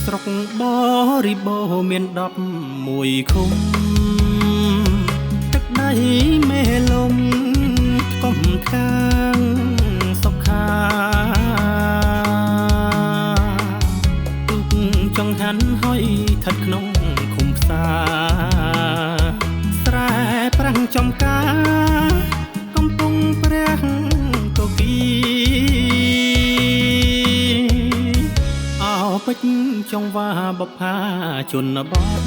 ស្រុកបរិបូរណ៍មាន11ឃុំទឹកដីមេលំកុំខាងសុខាទុកចង្ហាន់ហើយស្ថិតក្នុងឃុំផ្សារស្រែប្រាំងចំការកំពុងព្រះកគីអោពេជ្រចង្វាបផាជនបទ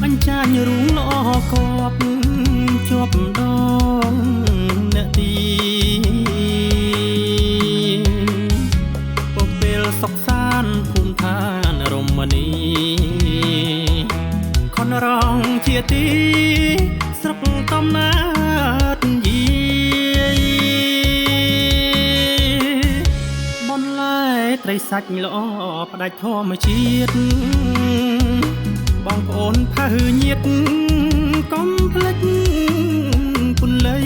អញ្ចាញរូងល្អកបជាប់ដងអ្នកទីពពេលសុខសានភូមិឋានរមណីខនរងជាទីស្រុកកំណើតយាយបន្លែត្រីសាច់ល្អផ្ដាច់ធម្មជាតិបងប្អូនផៅញាតកុំភ្លេចពន្លៃ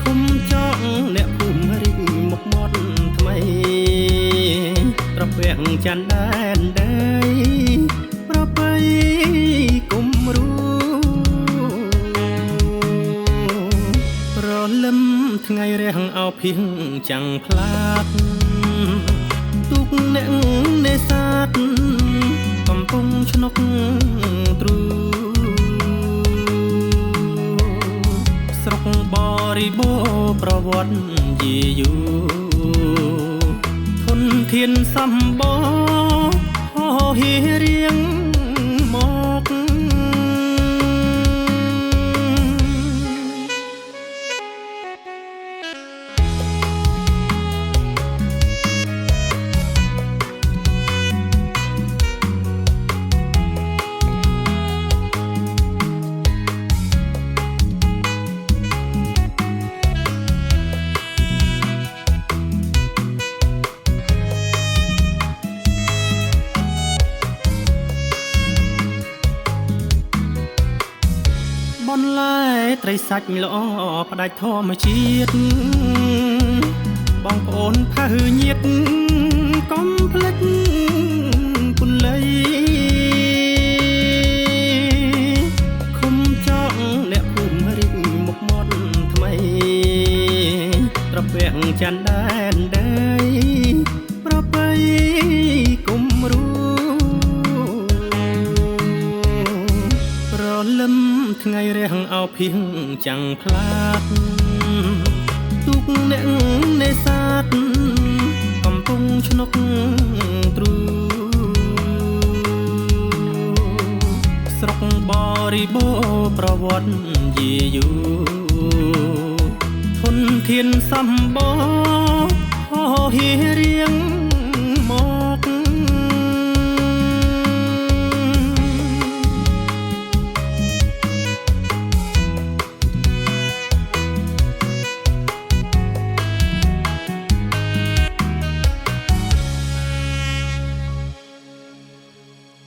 ឃុំចង់អ្នកភូមិរិចមុខមាត់ថ្មីត្រពាំងច័ន្ទដែនដីប្របីគុំរូរលឹមថ្ងៃរះអោភៀងចាំងផ្លាតទុកអ្នកនេសាទកំពុងឆ្នុកទ្រូស្រុកបរិបូរណ៍ប្រវត្តិយេយូធនធានសម្បូរហោហៀរៀងមកបន្លែត្រីសាច់ល្អផ្ដាច់ធម្មជាតិបងប្អូនផៅញាតកុំភ្លេចពន្លៃឃុំចង់អ្នកភូមិរិចមុខមាត់ថ្មីត្រពាំងច័ន្ទដែនដីប្របីគុំរូរលឹមថ្ងៃរះអោភៀងចាំងផ្លាតទុកអ្នកនេសាទកំពុងឆ្នុកទ្រូស្រុកបរិបូរណ៍ប្រវត្តិយេយូធនធានសម្បូរហោហៀរៀង